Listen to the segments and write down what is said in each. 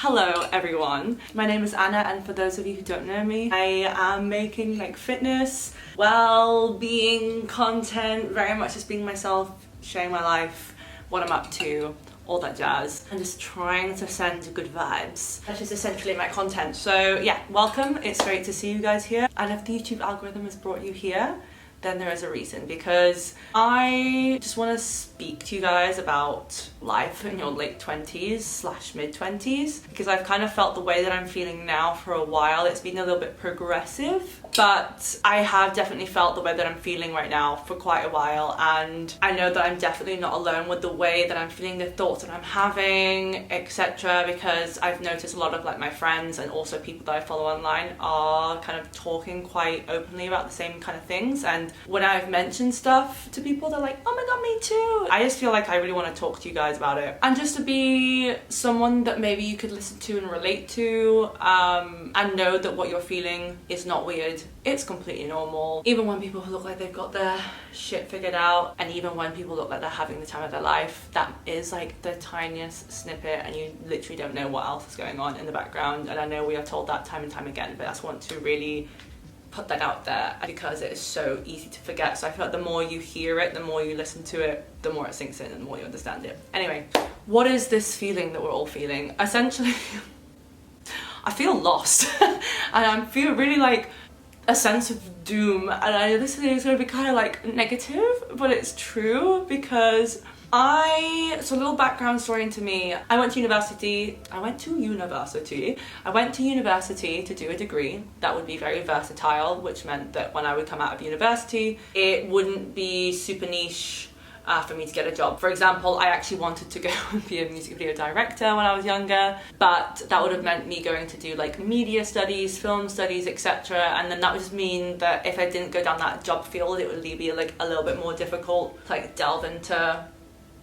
Hello everyone, my name is Anna, and for those of you who don't know me, I am making like fitness, well-being content, very much just being myself, sharing my life, what I'm up to, all that jazz, and just trying to send good vibes. That is essentially my content. So yeah, welcome, it's great to see you guys here, and if the YouTube algorithm has brought you here, then there is a reason, because I just want to speak to you guys about life in your late 20s / mid 20s, because I've kind of felt the way that I'm feeling now for a while. It's been a little bit progressive, but I have definitely felt the way that I'm feeling right now for quite a while, and I know that I'm definitely not alone with the way that I'm feeling, the thoughts that I'm having, etc., because I've noticed a lot of like my friends and also people that I follow online are kind of talking quite openly about the same kind of things. And when I've mentioned stuff to people, they're like, oh my god, me too. I just feel like I really want to talk to you guys about it, and just to be someone that maybe you could listen to and relate to, and know that what you're feeling is not weird. It's completely normal. Even when people look like they've got their shit figured out, and even when people look like they're having the time of their life, that is like the tiniest snippet, and you literally don't know what else is going on in the background. And I know we are told that time and time again, but I just want to really put that out there because it is so easy to forget. So I feel like the more you hear it, the more you listen to it, the more it sinks in and the more you understand it. Anyway, what is this feeling that we're all feeling? Essentially, I feel lost and I feel really like a sense of doom, and I know this is going to be kind of like negative, but it's true because so a little background story into me. I went to university to do a degree that would be very versatile, which meant that when I would come out of university, it wouldn't be super niche for me to get a job. For example, I actually wanted to go and be a music video director when I was younger, but that would have meant me going to do like media studies, film studies, etc. And then that would just mean that if I didn't go down that job field, it would be like a little bit more difficult to like delve into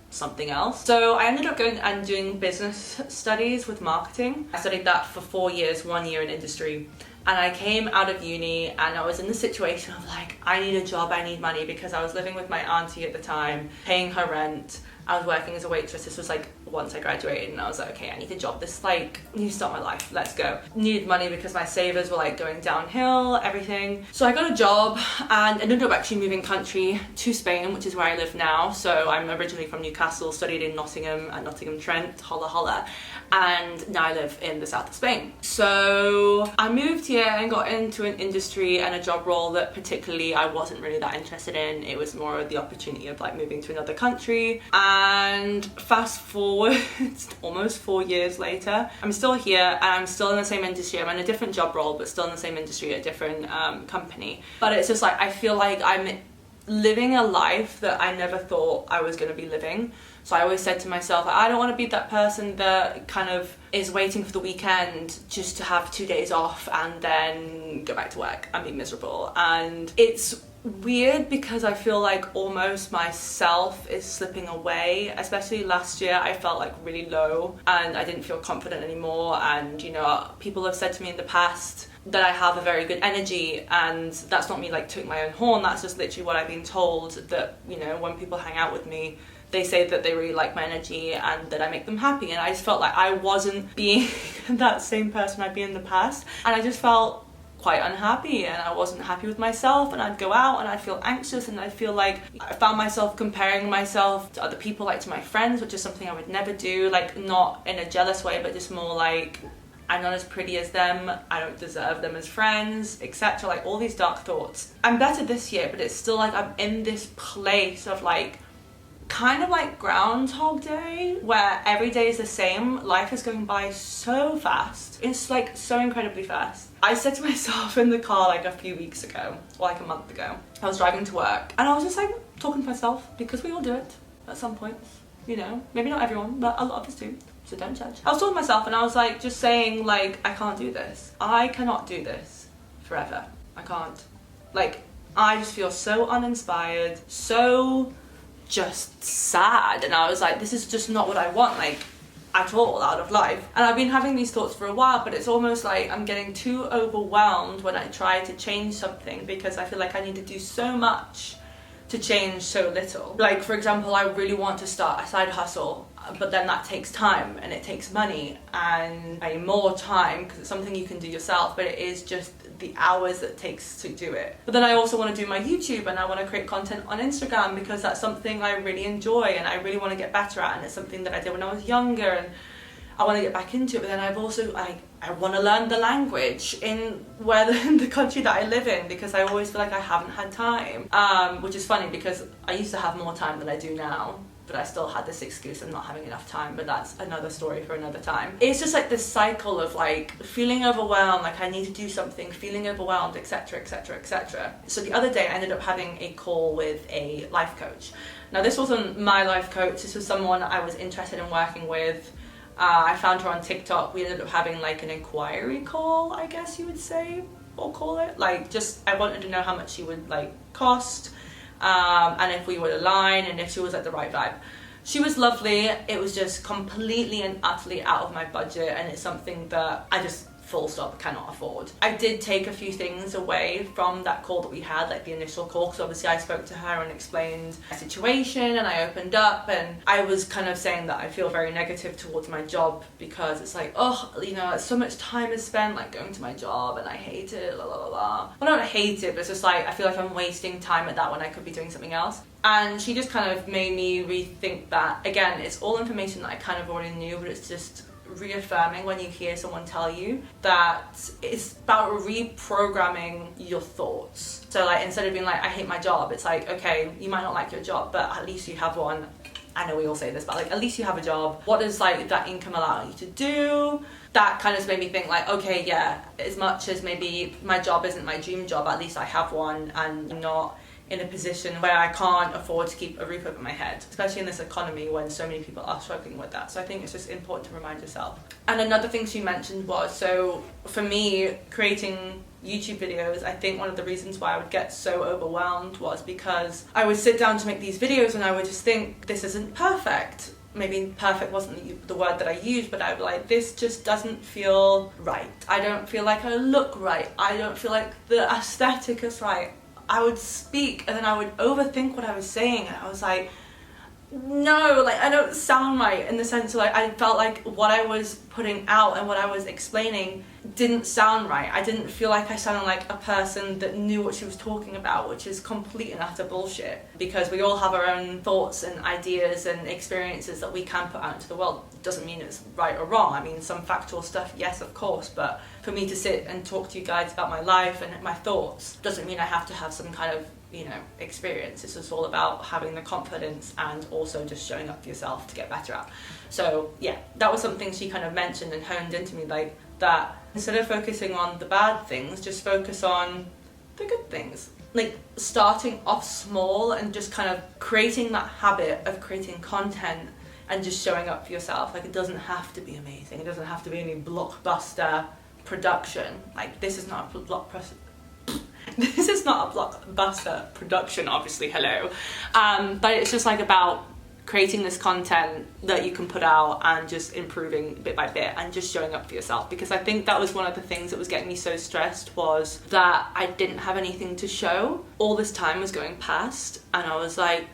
something else. So I ended up going and doing business studies with marketing. I studied that for 4 years, 1 year in industry. And I came out of uni and I was in the situation of like, I need a job, I need money, because I was living with my auntie at the time, paying her rent. I was working as a waitress. This was like once I graduated, and I was like, okay, I need a job. This like, I need to start my life, let's go. Needed money because my savers were like going downhill, everything. So I got a job and ended up actually moving country to Spain, which is where I live now. So I'm originally from Newcastle, studied in Nottingham at Nottingham Trent, holla holla. And now I live in the south of Spain. So I moved here and got into an industry and a job role that particularly I wasn't really that interested in. It was more of the opportunity of like moving to another country. And fast forward almost 4 years later, I'm still here and I'm still in the same industry. I'm in a different job role, but still in the same industry at a different company. But it's just like, I feel like I'm living a life that I never thought I was going to be living. So I always said to myself, I don't want to be that person that kind of is waiting for the weekend just to have 2 days off and then go back to work and be miserable. And it's weird because I feel like almost myself is slipping away. Especially last year, I felt like really low and I didn't feel confident anymore. And you know, people have said to me in the past that I have a very good energy, and that's not me like tooting my own horn, that's just literally what I've been told, that you know, when people hang out with me, they say that they really like my energy and that I make them happy. And I just felt like I wasn't being that same person I'd been in the past, and I just felt quite unhappy and I wasn't happy with myself. And I'd go out and I'd feel anxious, and I'd feel like I found myself comparing myself to other people, like to my friends, which is something I would never do, like not in a jealous way, but just more like, I'm not as pretty as them, I don't deserve them as friends, etc. Like all these dark thoughts. I'm better this year, but it's still like I'm in this place of like, kind of like Groundhog Day, where every day is the same. Life is going by so fast. It's like so incredibly fast. I said to myself in the car like a few weeks ago, or like a month ago, I was driving to work and I was just like talking to myself, because we all do it at some point, you know, maybe not everyone, but a lot of us do. So don't judge. I was talking to myself and I was like just saying like, I can't do this. I cannot do this forever. I can't. Like, I just feel so uninspired, so just sad. And I was like, this is just not what I want, like, at all out of life. And I've been having these thoughts for a while, but it's almost like I'm getting too overwhelmed when I try to change something, because I feel like I need to do so much to change so little. Like, for example, I really want to start a side hustle, but then that takes time and it takes money and more time because it's something you can do yourself, but it is just the hours that it takes to do it. But then I also want to do my YouTube and I want to create content on Instagram because that's something I really enjoy and I really want to get better at, and it's something that I did when I was younger and I want to get back into it. But then I've also, I want to learn the language in the country that I live in, because I always feel like I haven't had time, which is funny because I used to have more time than I do now, but I still had this excuse of not having enough time, but that's another story for another time. It's just like this cycle of like feeling overwhelmed, like I need to do something, feeling overwhelmed, etc, etc, etc. So the other day I ended up having a call with a life coach. Now this wasn't my life coach, this was someone I was interested in working with. I found her on TikTok. We ended up having like an inquiry call, I guess you would say, or call it. Like, just, I wanted to know how much she would like cost, and if we would align, and if she was like the right vibe. She was lovely. It was just completely and utterly out of my budget, and it's something that I just full stop cannot afford. I did take a few things away from that call that we had, like the initial call, because obviously I spoke to her and explained my situation and I opened up, and I was kind of saying that I feel very negative towards my job because it's like, oh, you know, so much time is spent like going to my job and I hate it, la la la la. Well, I don't hate it, but it's just like I feel like I'm wasting time at that when I could be doing something else. And she just kind of made me rethink that. Again, it's all information that I kind of already knew, but it's just reaffirming when you hear someone tell you that it's about reprogramming your thoughts. So like, instead of being like, I hate my job, it's like, okay, you might not like your job, but at least you have one. I know we all say this, but like, at least you have a job. What does like that income allow you to do? That kind of made me think like, okay, yeah, as much as maybe my job isn't my dream job, at least I have one and I'm not in a position where I can't afford to keep a roof over my head, especially in this economy when so many people are struggling with that. So I think it's just important to remind yourself. And another thing she mentioned was, so for me, creating YouTube videos, I think one of the reasons why I would get so overwhelmed was because I would sit down to make these videos and I would just think, this isn't perfect. Maybe perfect wasn't the word that I used, but I would be like, this just doesn't feel right. I don't feel like I look right. I don't feel like the aesthetic is right. I would speak and then I would overthink what I was saying, and I was like, no, like I don't sound right, in the sense of like I felt like what I was putting out and what I was explaining didn't sound right. I didn't feel like I sounded like a person that knew what she was talking about, which is complete and utter bullshit, because we all have our own thoughts and ideas and experiences that we can put out into the world. It doesn't mean it's right or wrong. I mean, some factual stuff, yes, of course, but for me to sit and talk to you guys about my life and my thoughts doesn't mean I have to have some kind of, you know, experience. It's just all about having the confidence and also just showing up for yourself to get better at. So yeah, that was something she kind of mentioned and honed into me, like that instead of focusing on the bad things, just focus on the good things. Like starting off small and just kind of creating that habit of creating content and just showing up for yourself. Like, it doesn't have to be amazing. It doesn't have to be any blockbuster production. Like, this is not a this is not a blockbuster production, obviously, hello. But it's just like about creating this content that you can put out and just improving bit by bit and just showing up for yourself. Because I think that was one of the things that was getting me so stressed, was that I didn't have anything to show. All this time was going past and I was like,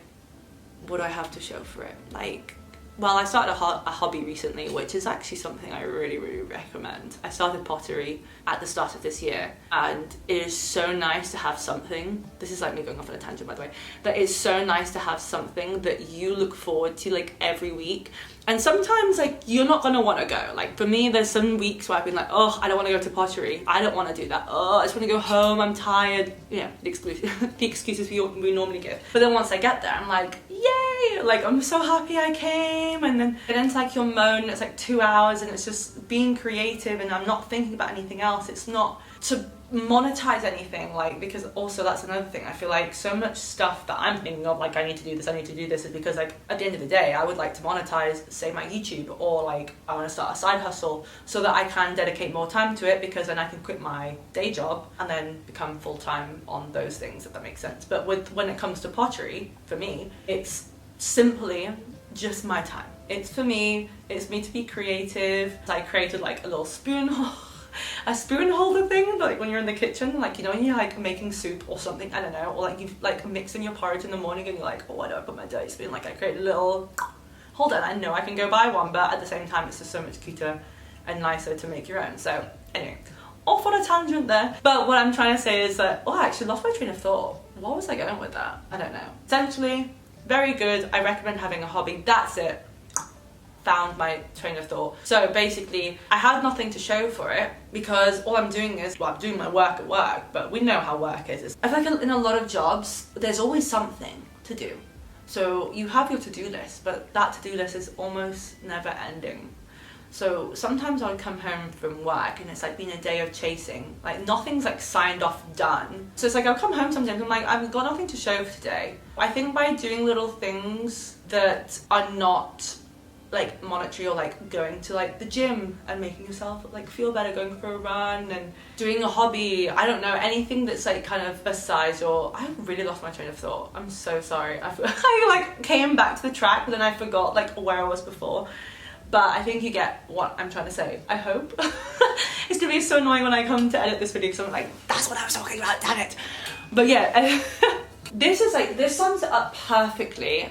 what do I have to show for it? Like, well, I started a hobby recently, which is actually something I really, really recommend. I started pottery at the start of this year, and it is so nice to have something. This is like me going off on a tangent, by the way. But it's so nice to have something that you look forward to like every week. And sometimes like you're not gonna want to go. Like for me, there's some weeks where I've been like, oh, I don't want to go to pottery. I don't want to do that. Oh, I just want to go home. I'm tired. You know, the excuses we normally give. But then once I get there, I'm like, yay! Like, I'm so happy I came. And then it's like your moan. It's like 2 hours, and it's just being creative, and I'm not thinking about anything else. It's not to monetize anything, like, because also that's another thing. I feel like so much stuff that I'm thinking of, like I need to do this, is because like at the end of the day I would like to monetize, say, my YouTube, or like I want to start a side hustle so that I can dedicate more time to it, because then I can quit my day job and then become full-time on those things, if that makes sense. But when it comes to pottery, for me, it's simply just my time. It's for me, it's me to be creative. I created like a little spoon. a spoon holder thing, like when you're in the kitchen, like, you know, when you're like making soup or something, I don't know, or like you've like mixing your porridge in the morning and you're like, oh, why do I put my dirty spoon? Like, I create a little holder, and I know I can go buy one, but at the same time it's just so much cuter and nicer to make your own. So anyway, off on a tangent there. But what I'm trying to say is that, oh, I actually lost my train of thought. What was I going with that? I don't know. Essentially, very good. I recommend having a hobby. That's it. Found my train of thought. So basically, I had nothing to show for it because all I'm doing is, well, I'm doing my work at work, but we know how work is. I feel like in a lot of jobs, there's always something to do. So you have your to-do list, but that to-do list is almost never ending. So sometimes I would come home from work and it's like been a day of chasing, like nothing's like signed off done. So it's like I'll come home sometimes, I'm like, I've got nothing to show for today. I think by doing little things that are not like monetary, or like going to like the gym and making yourself like feel better, going for a run and doing a hobby, I don't know, anything that's like kind of besides your, I really lost my train of thought, I'm so sorry. I like came back to the track but then I forgot like where I was before. But I think you get what I'm trying to say, I hope. It's gonna be so annoying when I come to edit this video because I'm like, that's what I was talking about, damn it. But yeah, this sums it up perfectly.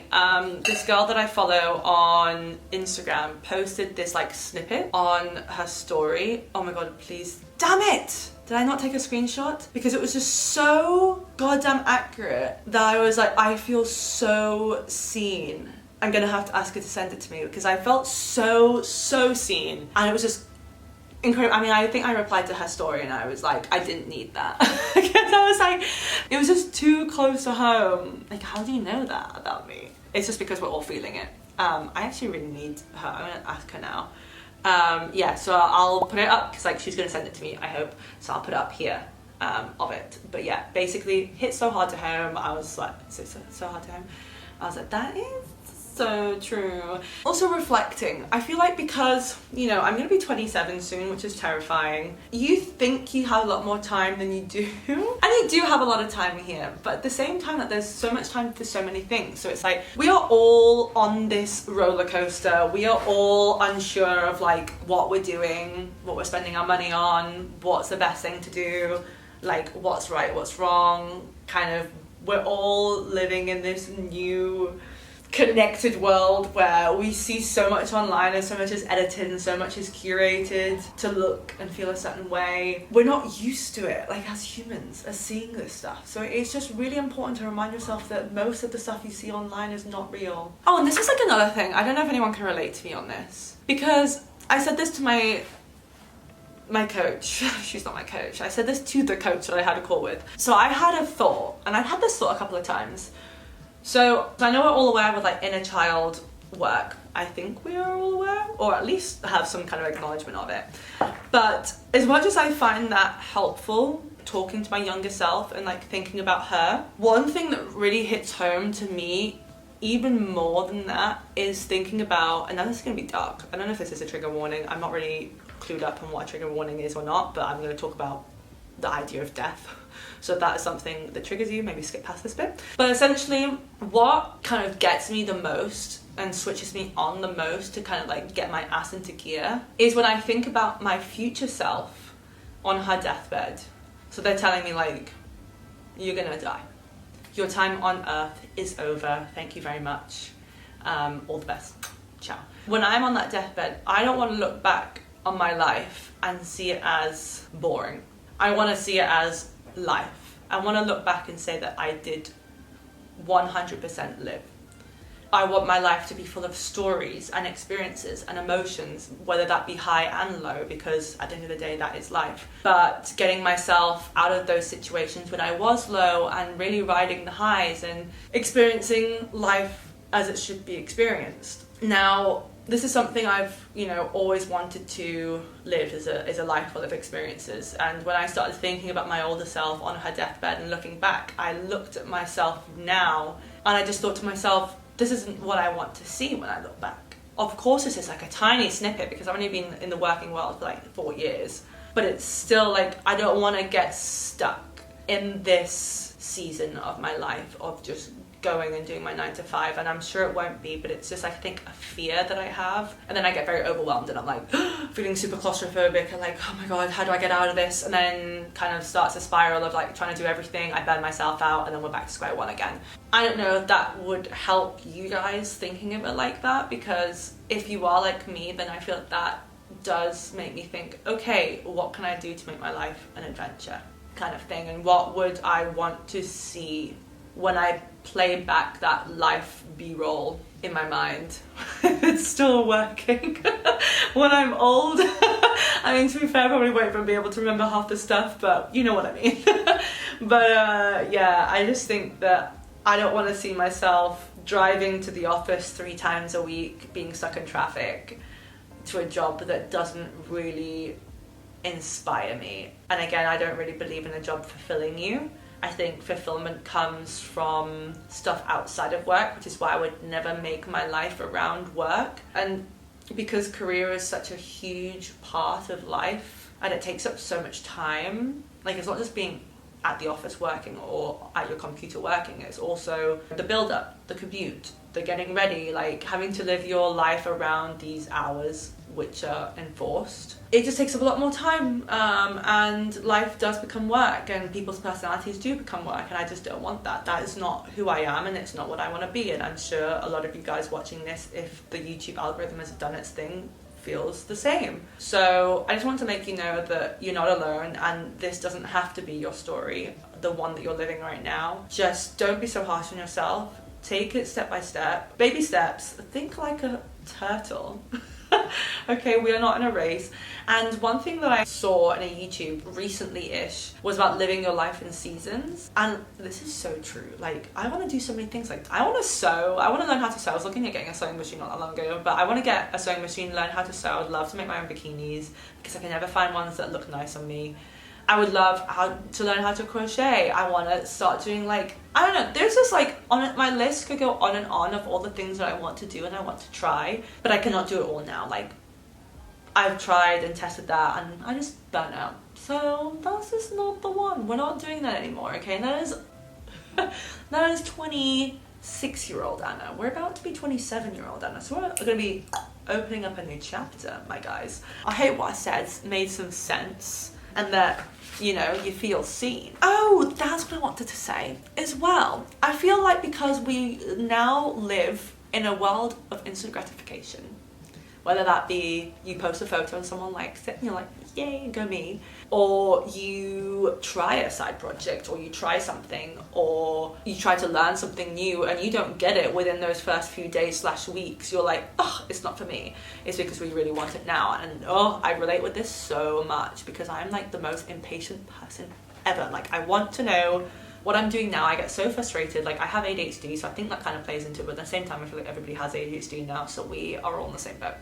This girl that I follow on Instagram posted this like snippet on her story. Oh my god, please, damn it! Did I not take a screenshot? Because it was just so goddamn accurate that I was like, I feel so seen. I'm gonna have to ask her to send it to me because I felt so seen, and it was just incredible. I mean, I think I replied to her story and I was like, I didn't need that. Because I was like, it was just too close to home. Like, how do you know that about me? It's just because we're all feeling it. I actually really need her. I'm gonna ask her now. Yeah, so I'll put it up because like she's gonna send it to me, I hope. So I'll put it up here of it. But yeah, basically hit so hard to home. I was like, so hard to home. I was like, that is so true. Also reflecting, I feel like because, you know, I'm gonna be 27 soon, which is terrifying. You think you have a lot more time than you do, and you do have a lot of time here, but at the same time that there's so much time for so many things. So it's like we are all on this roller coaster. We are all unsure of like what we're doing, what we're spending our money on, what's the best thing to do, like what's right, what's wrong. Kind of, we're all living in this new connected world where we see so much online and so much is edited and so much is curated to look and feel a certain way. We're not used to it, like as humans, as seeing this stuff. So it's just really important to remind yourself that most of the stuff you see online is not real. Oh, and this is like another thing. I don't know if anyone can relate to me on this, because I said this to my coach. She's not my coach. I said this to the coach that I had a call with. So I had a thought, and I've had this thought a couple of times. So I know we're all aware with like inner child work. I think we are all aware, or at least have some kind of acknowledgement of it. But as much as I find that helpful, talking to my younger self and like thinking about her, one thing that really hits home to me even more than that is thinking about, and now this is going to be dark. I don't know if this is a trigger warning. I'm not really clued up on what a trigger warning is or not, but I'm going to talk about the idea of death. So if that is something that triggers you, maybe skip past this bit. But essentially, what kind of gets me the most and switches me on the most to kind of like get my ass into gear is when I think about my future self on her deathbed. So they're telling me like, you're gonna die. Your time on earth is over. Thank you very much. All the best. Ciao. When I'm on that deathbed, I don't want to look back on my life and see it as boring. I want to see it as life. I want to look back and say that I did 100% live. I want my life to be full of stories and experiences and emotions, whether that be high and low, because at the end of the day, that is life. But getting myself out of those situations when I was low and really riding the highs and experiencing life as it should be experienced. Now, this is something I've, you know, always wanted to live as a life full of experiences. And when I started thinking about my older self on her deathbed and looking back, I looked at myself now and I just thought to myself, this isn't what I want to see when I look back. Of course, this is like a tiny snippet because I've only been in the working world for like 4 years, but it's still like, I don't want to get stuck in this season of my life of just going and doing my 9 to 5, and I'm sure it won't be, but it's just I think a fear that I have, and then I get very overwhelmed and I'm like feeling super claustrophobic and like, oh my god, how do I get out of this? And then kind of starts a spiral of like trying to do everything, I burn myself out, and then we're back to square one again. I don't know if that would help you guys thinking of it like that, because if you are like me, then I feel like that does make me think, okay, what can I do to make my life an adventure kind of thing, and what would I want to see when I play back that life b-roll in my mind. It's still working when I'm old. I mean, to be fair, I probably won't even be able to remember half the stuff, but you know what I mean. But yeah, I just think that I don't want to see myself driving to the office 3 times a week, being stuck in traffic, to a job that doesn't really inspire me. And again, I don't really believe in a job fulfilling you. I think fulfillment comes from stuff outside of work, which is why I would never make my life around work. And because career is such a huge part of life and it takes up so much time, like it's not just being at the office working or at your computer working, it's also the build-up, the commute, the getting ready, like having to live your life around these hours which are enforced. It just takes up a lot more time, and life does become work, and people's personalities do become work, and I just don't want that. That is not who I am, and it's not what I want to be. And I'm sure a lot of you guys watching this, if the YouTube algorithm has done its thing, feels the same. So I just want to make you know that you're not alone, and this doesn't have to be your story, the one that you're living right now. Just don't be so harsh on yourself. Take it step by step, baby steps. Think like a turtle. Okay, we are not in a race. And one thing that I saw in a YouTube recently-ish was about living your life in seasons. And this is so true. Like, I want to do so many things. Like, I want to sew. I want to learn how to sew. I was looking at getting a sewing machine not that long ago, but I want to get a sewing machine, learn how to sew. I'd love to make my own bikinis because I can never find ones that look nice on me. I would love to learn how to crochet. I want to start doing, like, I don't know, there's just like, on my list could go on and on of all the things that I want to do and I want to try, but I cannot do it all now. Like, I've tried and tested that and I just burn out. So that's just not the one. We're not doing that anymore, okay? That is 26-year-old Anna. We're about to be 27-year-old Anna. So we're going to be opening up a new chapter, my guys. I hope what I said made some sense and that, you know, you feel seen. Oh, that's what I wanted to say as well. I feel like because we now live in a world of instant gratification, whether that be you post a photo and someone likes it and you're like, yay, go me, or you try a side project, or you try something, or you try to learn something new and you don't get it within those first few days / weeks, you're like, oh, it's not for me. It's because we really want it now. And oh, I relate with this so much because I'm like the most impatient person ever. Like, I want to know what I'm doing now. I get so frustrated. Like, I have ADHD, so I think that kind of plays into it, but at the same time I feel like everybody has ADHD now, so we are all in the same boat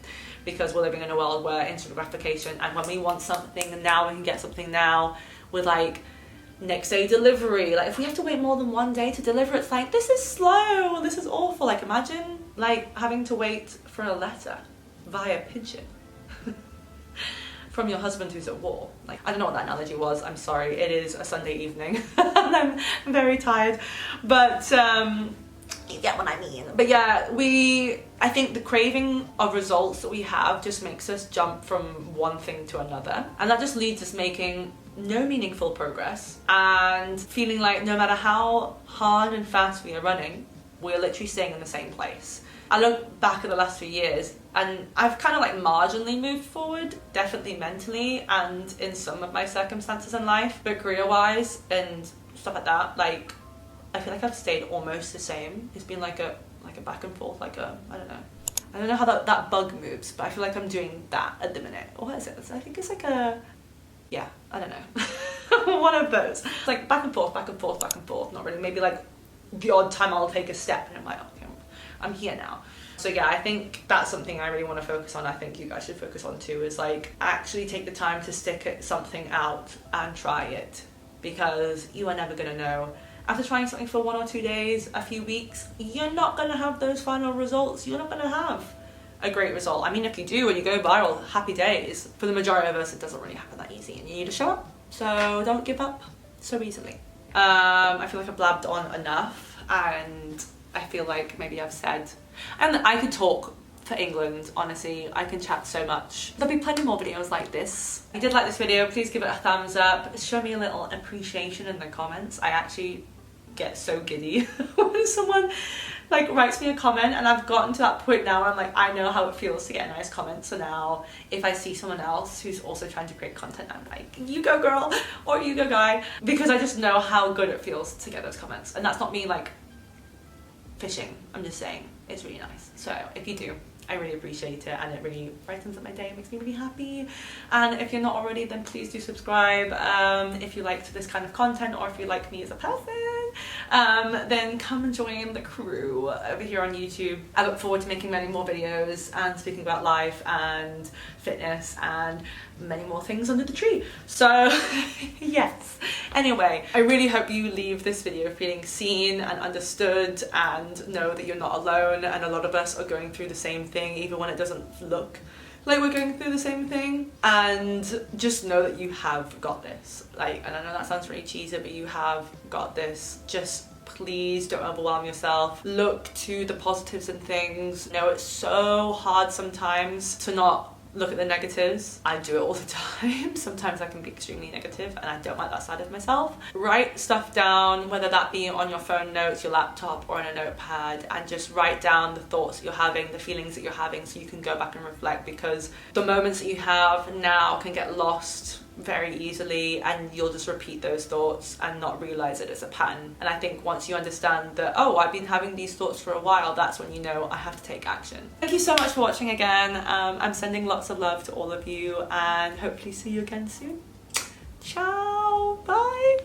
because we're living in a world where instant gratification, and when we want something now, we can get something now with like next day delivery. Like, if we have to wait more than 1 day to deliver, it's like, this is slow, this is awful. Like, imagine like having to wait for a letter via pigeon from your husband who's at war. Like, I don't know what that analogy was, I'm sorry, it is a Sunday evening and I'm very tired, but you get what I mean. But yeah, I think the craving of results that we have just makes us jump from one thing to another, and that just leads us making no meaningful progress and feeling like no matter how hard and fast we are running, we're literally staying in the same place. I look back at the last few years and I've kind of like marginally moved forward, definitely mentally and in some of my circumstances in life, but career-wise and stuff like that, like, I feel like I've stayed almost the same. It's been like a back and forth, like a, I don't know how that bug moves, but I feel like I'm doing that at the minute. What is it? I think it's like a, yeah, I don't know. One of those. It's like back and forth, back and forth, back and forth. Not really, maybe like the odd time I'll take a step and I'm like, okay, I'm here now. So yeah, I think that's something I really want to focus on. I think you guys should focus on too, is like actually take the time to stick something out and try it, because you are never going to know. After trying something for 1 or 2 days, a few weeks, you're not going to have those final results. You're not going to have a great result. I mean, if you do and you go viral, happy days. For the majority of us, it doesn't really happen that easy and you need to show up. So don't give up so easily. I feel like I've blabbed on enough. and I feel like maybe I've said, and I could talk for England, honestly, I can chat so much. There'll be plenty more videos like this. If you did like this video, please give it a thumbs up, show me a little appreciation in the comments. I actually get so giddy when someone like writes me a comment, and I've gotten to that point now where I'm like, I know how it feels to get a nice comment, so now if I see someone else who's also trying to create content, I'm like, you go girl, or you go guy, because I just know how good it feels to get those comments. And that's not me like fishing, I'm just saying it's really nice. So if you do, I really appreciate it, and it really brightens up my day, makes me really happy. And if you're not already, then please do subscribe if you liked this kind of content, or if you like me as a person, then come and join the crew over here on YouTube. I look forward to making many more videos and speaking about life and fitness and many more things under the tree. So yes, anyway, I really hope you leave this video feeling seen and understood, and know that you're not alone, and a lot of us are going through the same thing, even when it doesn't look like we're going through the same thing. And just know that you have got this. Like, and I know that sounds really cheesy, but you have got this. Just please don't overwhelm yourself. Look to the positives in things. No, it's so hard sometimes to not look at the negatives. I do it all the time. Sometimes I can be extremely negative, and I don't like that side of myself. Write stuff down, whether that be on your phone notes, your laptop, or in a notepad, and just write down the thoughts that you're having, the feelings that you're having, so you can go back and reflect, because the moments that you have now can get lost very easily, and you'll just repeat those thoughts and not realize it as a pattern. And I think once you understand that, oh, I've been having these thoughts for a while, that's when you know I have to take action. Thank you so much for watching again. I'm sending lots of love to all of you, and hopefully see you again soon. Ciao, bye.